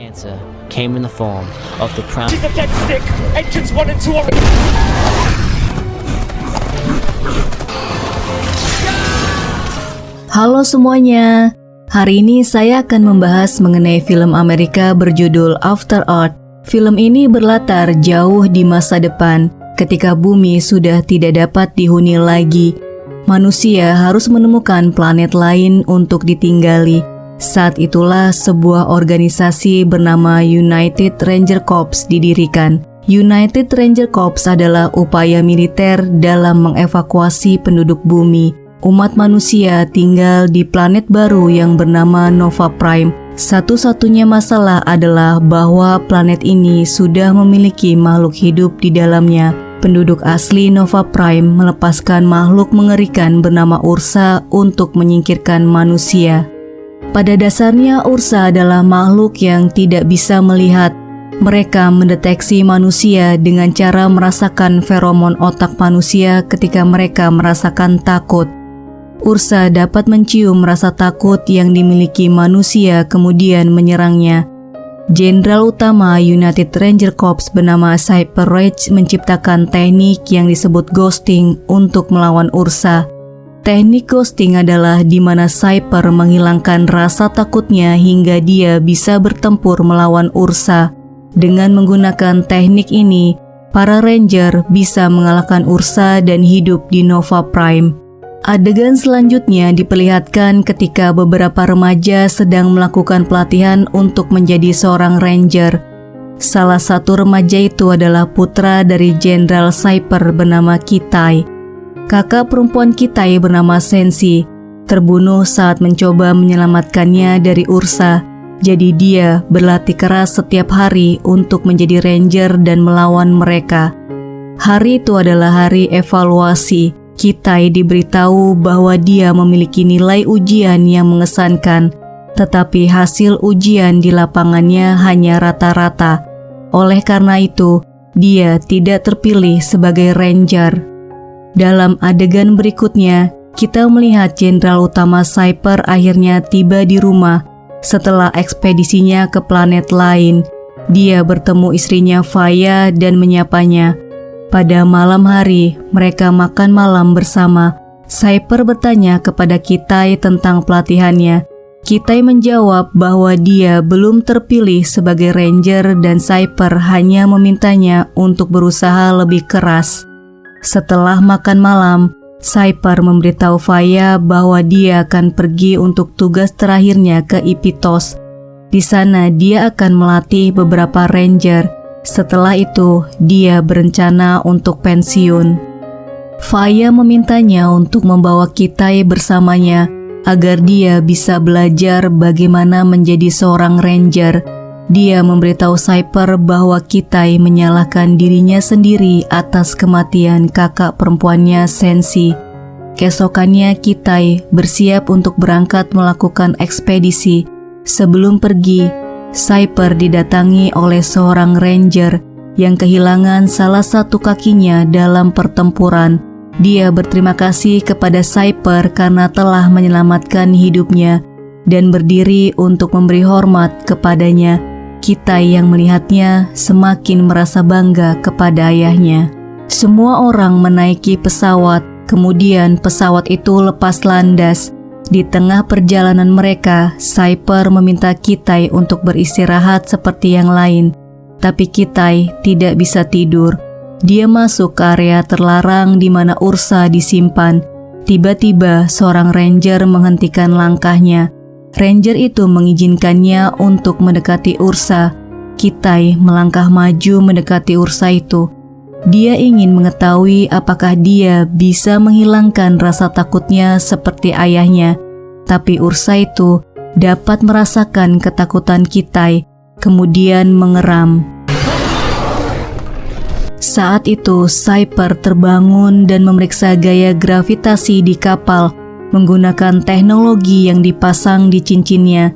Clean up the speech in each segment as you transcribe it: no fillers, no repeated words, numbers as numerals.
answer came in the form of the prime. She's a dead stick! Entrance 1 and 2 are... Halo semuanya, hari ini saya akan membahas mengenai film Amerika berjudul After Earth. Film ini berlatar jauh di masa depan, ketika bumi sudah tidak dapat dihuni lagi. Manusia harus menemukan planet lain untuk ditinggali. Saat itulah sebuah organisasi bernama United Ranger Corps didirikan. United Ranger Corps adalah upaya militer dalam mengevakuasi penduduk bumi. Umat manusia tinggal di planet baru yang bernama Nova Prime. Satu-satunya masalah adalah bahwa planet ini sudah memiliki makhluk hidup di dalamnya. Penduduk asli Nova Prime melepaskan makhluk mengerikan bernama Ursa untuk menyingkirkan manusia. Pada dasarnya Ursa adalah makhluk yang tidak bisa melihat. Mereka mendeteksi manusia dengan cara merasakan feromon otak manusia ketika mereka merasakan takut. Ursa dapat mencium rasa takut yang dimiliki manusia kemudian menyerangnya. Jenderal utama United Ranger Corps bernama Cyper Rage menciptakan teknik yang disebut ghosting untuk melawan Ursa. Teknik ghosting adalah di mana Cyper menghilangkan rasa takutnya hingga dia bisa bertempur melawan Ursa. Dengan menggunakan teknik ini, para Ranger bisa mengalahkan Ursa dan hidup di Nova Prime. Adegan selanjutnya diperlihatkan ketika beberapa remaja sedang melakukan pelatihan untuk menjadi seorang Ranger. Salah satu remaja itu adalah putra dari Jenderal Cyper bernama Kitai. Kakak perempuan Kitai bernama Sensi terbunuh saat mencoba menyelamatkannya dari Ursa. Jadi dia berlatih keras setiap hari untuk menjadi Ranger dan melawan mereka. Hari itu adalah hari evaluasi. Kitai diberitahu bahwa dia memiliki nilai ujian yang mengesankan, tetapi hasil ujian di lapangannya hanya rata-rata. Oleh karena itu, dia tidak terpilih sebagai Ranger. Dalam adegan berikutnya, kita melihat Jenderal utama Cyper akhirnya tiba di rumah setelah ekspedisinya ke planet lain. Dia bertemu istrinya Faya dan menyapanya. Pada malam hari, mereka makan malam bersama. Cyper bertanya kepada Kitai tentang pelatihannya. Kitai menjawab bahwa dia belum terpilih sebagai Ranger dan Cyper hanya memintanya untuk berusaha lebih keras. Setelah makan malam, Cyper memberitahu Faya bahwa dia akan pergi untuk tugas terakhirnya ke Ipitos. Di sana dia akan melatih beberapa Ranger. Setelah itu, dia berencana untuk pensiun. Faya memintanya untuk membawa Kitai bersamanya agar dia bisa belajar bagaimana menjadi seorang Ranger. Dia memberitahu Cyper bahwa Kitai menyalahkan dirinya sendiri atas kematian kakak perempuannya Sensi. Keesokannya Kitai bersiap untuk berangkat melakukan ekspedisi. Sebelum pergi, Cyper didatangi oleh seorang Ranger yang kehilangan salah satu kakinya dalam pertempuran. Dia berterima kasih kepada Cyper karena telah menyelamatkan hidupnya dan berdiri untuk memberi hormat kepadanya. Kitai yang melihatnya semakin merasa bangga kepada ayahnya. Semua orang menaiki pesawat, kemudian pesawat itu lepas landas. Di tengah perjalanan mereka, Cyper meminta Kitai untuk beristirahat seperti yang lain. Tapi Kitai tidak bisa tidur. Dia masuk ke area terlarang di mana Ursa disimpan. Tiba-tiba seorang Ranger menghentikan langkahnya. Ranger itu mengizinkannya untuk mendekati Ursa. Kitai melangkah maju mendekati Ursa itu. Dia ingin mengetahui apakah dia bisa menghilangkan rasa takutnya seperti ayahnya. Tapi Ursa itu dapat merasakan ketakutan Kitai, kemudian mengeram. Saat itu Cyper terbangun dan memeriksa gaya gravitasi di kapal menggunakan teknologi yang dipasang di cincinnya.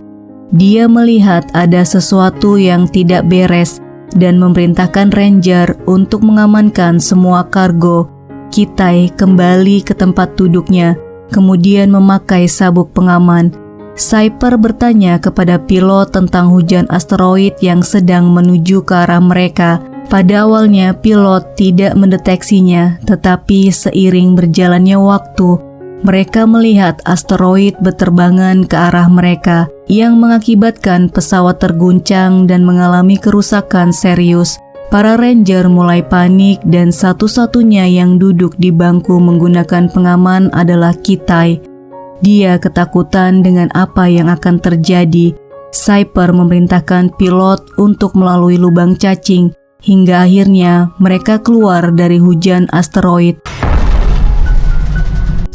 Dia melihat ada sesuatu yang tidak beres dan memerintahkan Ranger untuk mengamankan semua kargo. Kitai kembali ke tempat duduknya, kemudian memakai sabuk pengaman. Cyper bertanya kepada pilot tentang hujan asteroid yang sedang menuju ke arah mereka. Pada awalnya pilot tidak mendeteksinya, tetapi seiring berjalannya waktu, mereka melihat asteroid berterbangan ke arah mereka yang mengakibatkan pesawat terguncang dan mengalami kerusakan serius. Para ranger mulai panik dan satu-satunya yang duduk di bangku menggunakan pengaman adalah Kitai. Dia ketakutan dengan apa yang akan terjadi. Cyper memerintahkan pilot untuk melalui lubang cacing hingga akhirnya mereka keluar dari hujan asteroid.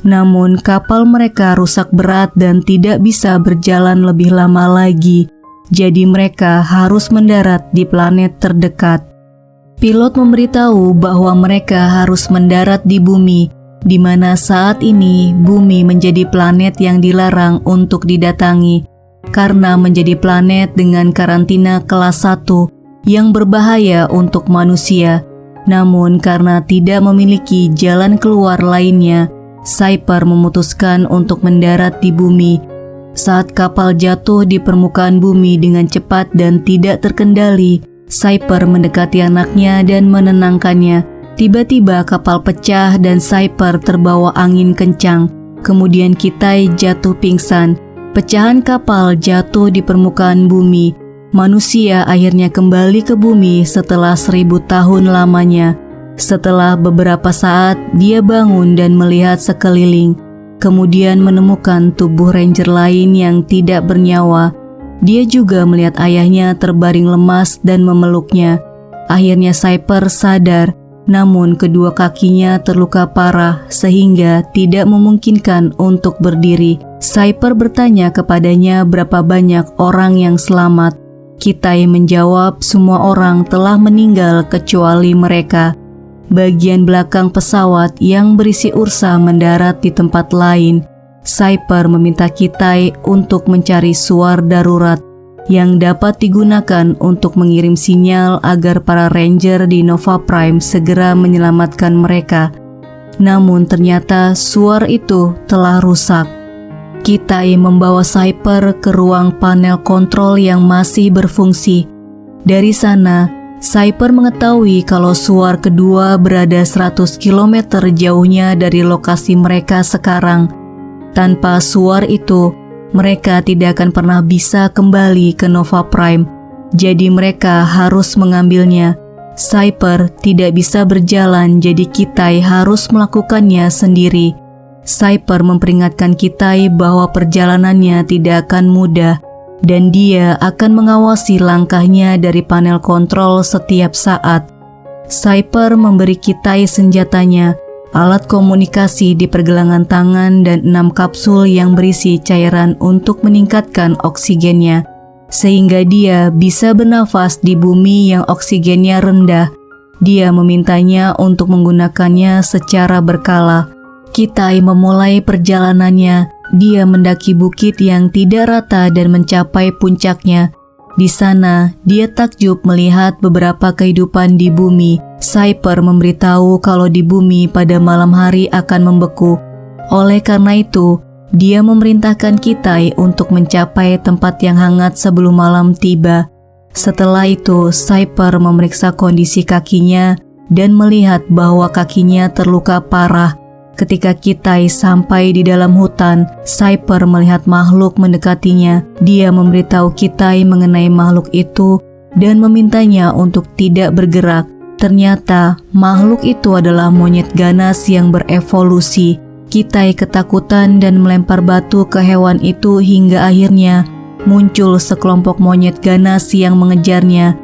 Namun kapal mereka rusak berat dan tidak bisa berjalan lebih lama lagi. Jadi mereka harus mendarat di planet terdekat. Pilot memberitahu bahwa mereka harus mendarat di bumi, di mana saat ini bumi menjadi planet yang dilarang untuk didatangi, karena menjadi planet dengan karantina kelas 1 yang berbahaya untuk manusia. Namun karena tidak memiliki jalan keluar lainnya, Cyper memutuskan untuk mendarat di bumi. Saat kapal jatuh di permukaan bumi dengan cepat dan tidak terkendali, Cyper mendekati anaknya dan menenangkannya. Tiba-tiba kapal pecah dan Cyper terbawa angin kencang. Kemudian Kitai jatuh pingsan. Pecahan kapal jatuh di permukaan bumi. Manusia akhirnya kembali ke bumi setelah 1000 tahun lamanya. Setelah beberapa saat, dia bangun dan melihat sekeliling. Kemudian menemukan tubuh ranger lain yang tidak bernyawa. Dia juga melihat ayahnya terbaring lemas dan memeluknya. Akhirnya Cyper sadar, namun kedua kakinya terluka parah sehingga tidak memungkinkan untuk berdiri. Cyper bertanya kepadanya berapa banyak orang yang selamat. Kitai menjawab semua orang telah meninggal kecuali mereka. Bagian belakang pesawat yang berisi Ursa mendarat di tempat lain. Cyper meminta Kitai untuk mencari suar darurat yang dapat digunakan untuk mengirim sinyal agar para ranger di Nova Prime segera menyelamatkan mereka. Namun ternyata suar itu telah rusak. Kitai membawa Cyper ke ruang panel kontrol yang masih berfungsi. Dari sana, Cyper mengetahui kalau suar kedua berada 100 km jauhnya dari lokasi mereka sekarang. Tanpa suar itu, mereka tidak akan pernah bisa kembali ke Nova Prime. Jadi mereka harus mengambilnya. Cyper tidak bisa berjalan, jadi Kitai harus melakukannya sendiri. Cyper memperingatkan Kitai bahwa perjalanannya tidak akan mudah dan dia akan mengawasi langkahnya dari panel kontrol setiap saat. Cyper memberi Kitai senjatanya, alat komunikasi di pergelangan tangan dan 6 kapsul yang berisi cairan untuk meningkatkan oksigennya, sehingga dia bisa bernafas di bumi yang oksigennya rendah. Dia memintanya untuk menggunakannya secara berkala. Kitai memulai perjalanannya. Dia mendaki bukit yang tidak rata dan mencapai puncaknya. Di sana, dia takjub melihat beberapa kehidupan di bumi. Cyper memberitahu kalau di bumi pada malam hari akan membeku. Oleh karena itu, dia memerintahkan Kitai untuk mencapai tempat yang hangat sebelum malam tiba. Setelah itu, Cyper memeriksa kondisi kakinya dan melihat bahwa kakinya terluka parah. Ketika Kitai sampai di dalam hutan, Cyper melihat makhluk mendekatinya. Dia memberitahu Kitai mengenai makhluk itu dan memintanya untuk tidak bergerak. Ternyata makhluk itu adalah monyet ganas yang berevolusi. Kitai ketakutan dan melempar batu ke hewan itu hingga akhirnya muncul sekelompok monyet ganas yang mengejarnya.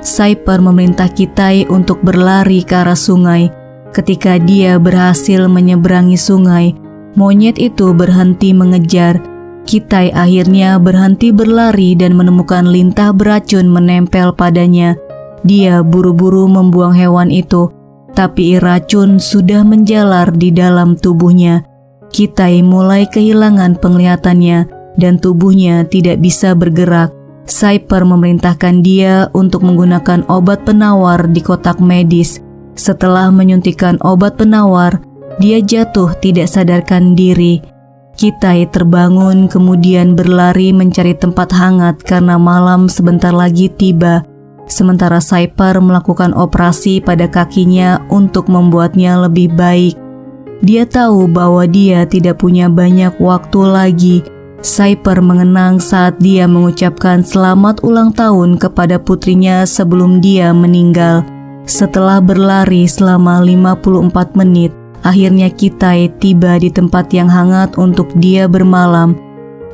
Cyper memerintah Kitai untuk berlari ke arah sungai. Ketika dia berhasil menyeberangi sungai, monyet itu berhenti mengejar. Kitai akhirnya berhenti berlari dan menemukan lintah beracun menempel padanya. Dia buru-buru membuang hewan itu, tapi racun sudah menjalar di dalam tubuhnya. Kitai mulai kehilangan penglihatannya dan tubuhnya tidak bisa bergerak. Cyper memerintahkan dia untuk menggunakan obat penawar di kotak medis. Setelah menyuntikkan obat penawar, dia jatuh tidak sadarkan diri. Kitai terbangun kemudian berlari mencari tempat hangat karena malam sebentar lagi tiba. Sementara Cyper melakukan operasi pada kakinya untuk membuatnya lebih baik. Dia tahu bahwa dia tidak punya banyak waktu lagi. Cyper mengenang saat dia mengucapkan selamat ulang tahun kepada putrinya sebelum dia meninggal. Setelah berlari selama 54 menit, akhirnya Kitai tiba di tempat yang hangat untuk dia bermalam.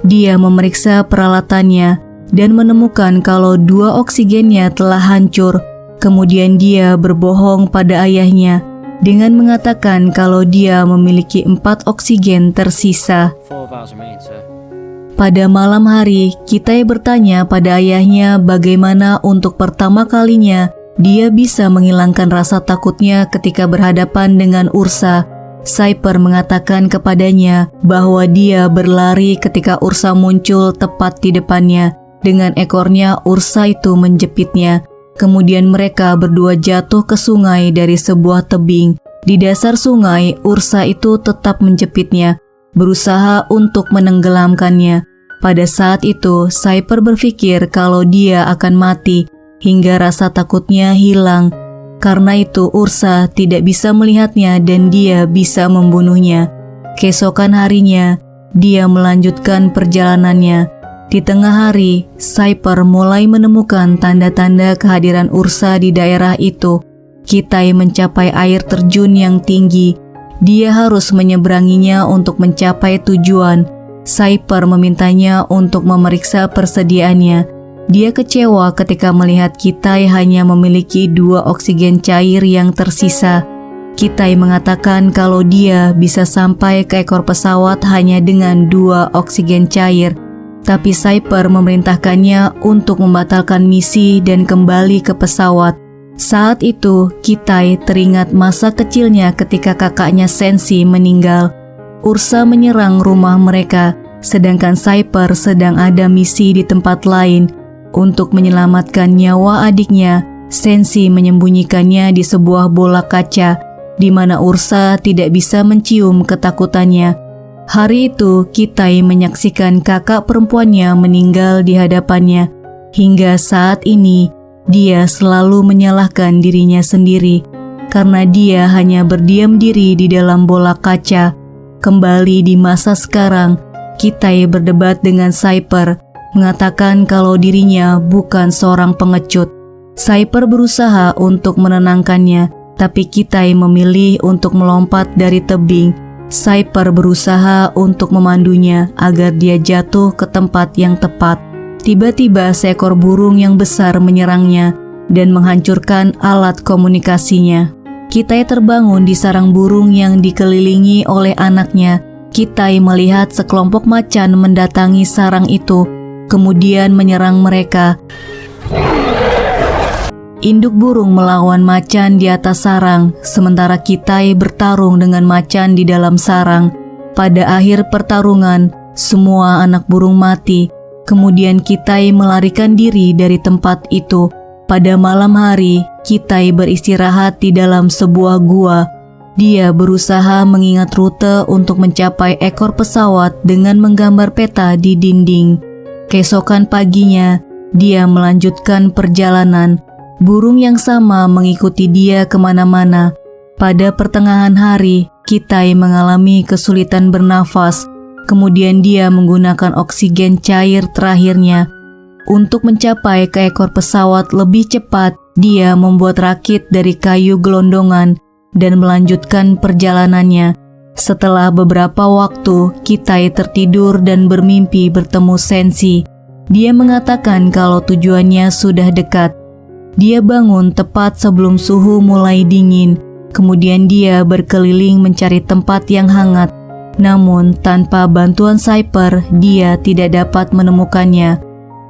Dia memeriksa peralatannya dan menemukan kalau 2 oksigennya telah hancur. Kemudian dia berbohong pada ayahnya dengan mengatakan kalau dia memiliki 4 oksigen tersisa. 4 vials remain, sir. Pada malam hari, Kitai bertanya pada ayahnya bagaimana untuk pertama kalinya dia bisa menghilangkan rasa takutnya ketika berhadapan dengan Ursa. Cyper mengatakan kepadanya bahwa dia berlari ketika Ursa muncul tepat di depannya. Dengan ekornya, Ursa itu menjepitnya. Kemudian mereka berdua jatuh ke sungai dari sebuah tebing. Di dasar sungai, Ursa itu tetap menjepitnya, berusaha untuk menenggelamkannya. Pada saat itu, Cyper berpikir kalau dia akan mati, hingga rasa takutnya hilang. Karena itu, Ursa tidak bisa melihatnya dan dia bisa membunuhnya. Keesokan harinya, dia melanjutkan perjalanannya. Di tengah hari, Cyper mulai menemukan tanda-tanda kehadiran Ursa di daerah itu. Kitai mencapai air terjun yang tinggi. Dia harus menyeberanginya untuk mencapai tujuan. Cyper memintanya untuk memeriksa persediaannya. Dia kecewa ketika melihat Kitai hanya memiliki 2 oksigen cair yang tersisa. Kitai mengatakan kalau dia bisa sampai ke ekor pesawat hanya dengan 2 oksigen cair. Tapi Cyper memerintahkannya untuk membatalkan misi dan kembali ke pesawat. Saat itu, Kitai teringat masa kecilnya ketika kakaknya Sensi meninggal. Ursa menyerang rumah mereka, sedangkan Cyper sedang ada misi di tempat lain. Untuk menyelamatkan nyawa adiknya, Sensi menyembunyikannya di sebuah bola kaca, di mana Ursa tidak bisa mencium ketakutannya. Hari itu, Kitai menyaksikan kakak perempuannya meninggal di hadapannya. Hingga saat ini, dia selalu menyalahkan dirinya sendiri, karena dia hanya berdiam diri di dalam bola kaca. Kembali di masa sekarang, Kitai berdebat dengan Cyper, mengatakan kalau dirinya bukan seorang pengecut. Cyper berusaha untuk menenangkannya, tapi Kitai memilih untuk melompat dari tebing. Cyper berusaha untuk memandunya agar dia jatuh ke tempat yang tepat. Tiba-tiba seekor burung yang besar menyerangnya dan menghancurkan alat komunikasinya. Kitai terbangun di sarang burung yang dikelilingi oleh anaknya. Kitai melihat sekelompok macan mendatangi sarang itu, kemudian menyerang mereka. Induk burung melawan macan di atas sarang, sementara Kitai bertarung dengan macan di dalam sarang. Pada akhir pertarungan, semua anak burung mati. Kemudian Kitai melarikan diri dari tempat itu. Pada malam hari, Kitai beristirahat di dalam sebuah gua. Dia berusaha mengingat rute untuk mencapai ekor pesawat dengan menggambar peta di dinding. Keesokan paginya, dia melanjutkan perjalanan. Burung yang sama mengikuti dia kemana-mana. Pada pertengahan hari, Kitai mengalami kesulitan bernafas. Kemudian dia menggunakan oksigen cair terakhirnya. Untuk mencapai ke ekor pesawat lebih cepat, dia membuat rakit dari kayu gelondongan dan melanjutkan perjalanannya. Setelah beberapa waktu, Kitai tertidur dan bermimpi bertemu Sensi. Dia mengatakan kalau tujuannya sudah dekat. Dia bangun tepat sebelum suhu mulai dingin. Kemudian dia berkeliling mencari tempat yang hangat. Namun tanpa bantuan Cyper, dia tidak dapat menemukannya.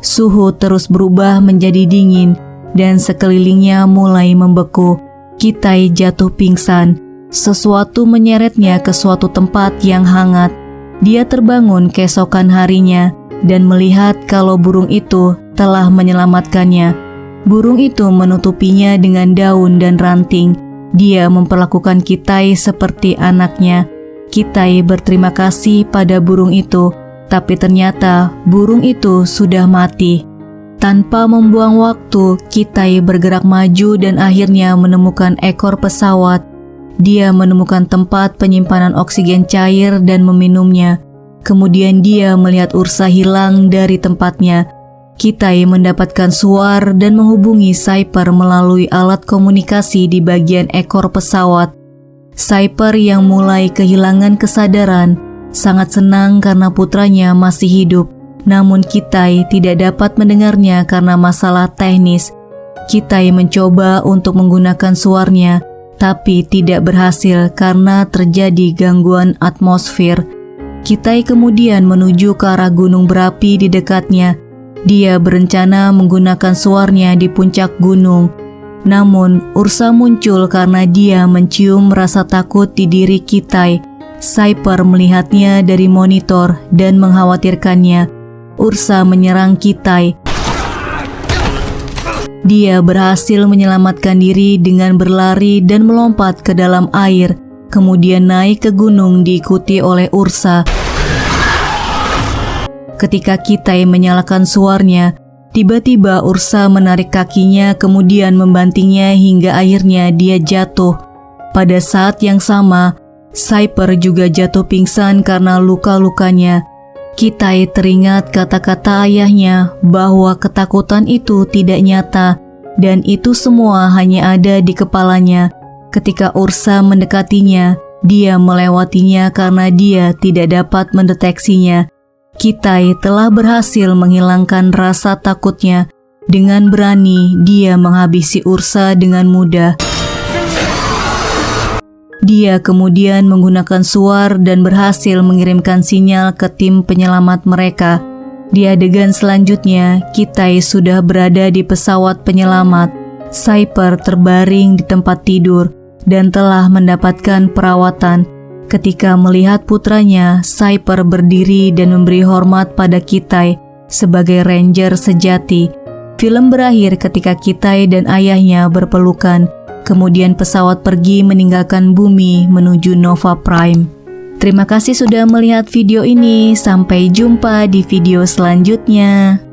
Suhu terus berubah menjadi dingin dan sekelilingnya mulai membeku. Kitai jatuh pingsan. Sesuatu menyeretnya ke suatu tempat yang hangat. Dia terbangun keesokan harinya dan melihat kalau burung itu telah menyelamatkannya. Burung itu menutupinya dengan daun dan ranting. dia memperlakukan Kitai seperti anaknya. Kitai berterima kasih pada burung itu, tapi ternyata burung itu sudah mati. Tanpa membuang waktu, Kitai bergerak maju dan akhirnya menemukan ekor pesawat. Dia menemukan tempat penyimpanan oksigen cair dan meminumnya. Kemudian dia melihat Ursa hilang dari tempatnya. Kitai mendapatkan suar dan menghubungi Cyper melalui alat komunikasi di bagian ekor pesawat. Cyper yang mulai kehilangan kesadaran sangat senang karena putranya masih hidup. Namun Kitai tidak dapat mendengarnya karena masalah teknis. Kitai mencoba untuk menggunakan suarnya, tapi tidak berhasil karena terjadi gangguan atmosfer. Kitai kemudian menuju ke arah gunung berapi di dekatnya. Dia berencana menggunakan suarnya di puncak gunung. Namun, Ursa muncul karena dia mencium rasa takut di diri Kitai. Cyper melihatnya dari monitor dan mengkhawatirkannya. Ursa menyerang Kitai. Dia berhasil menyelamatkan diri dengan berlari dan melompat ke dalam air, kemudian naik ke gunung diikuti oleh Ursa. Ketika Kitai menyalakan suarnya, tiba-tiba Ursa menarik kakinya kemudian membantingnya hingga akhirnya dia jatuh. Pada saat yang sama, Cyper juga jatuh pingsan karena luka-lukanya. Kitai teringat kata-kata ayahnya bahwa ketakutan itu tidak nyata dan itu semua hanya ada di kepalanya. Ketika Ursa mendekatinya, dia melewatinya karena dia tidak dapat mendeteksinya. Kitai telah berhasil menghilangkan rasa takutnya. Dengan berani, dia menghabisi Ursa dengan mudah. Dia kemudian menggunakan suar dan berhasil mengirimkan sinyal ke tim penyelamat mereka. Di adegan selanjutnya, Kitai sudah berada di pesawat penyelamat. Cyper terbaring di tempat tidur dan telah mendapatkan perawatan. Ketika melihat putranya, Cyper berdiri dan memberi hormat pada Kitai sebagai ranger sejati. Film berakhir ketika Kitai dan ayahnya berpelukan. Kemudian pesawat pergi meninggalkan bumi menuju Nova Prime. Terima kasih sudah melihat video ini. Sampai jumpa di video selanjutnya.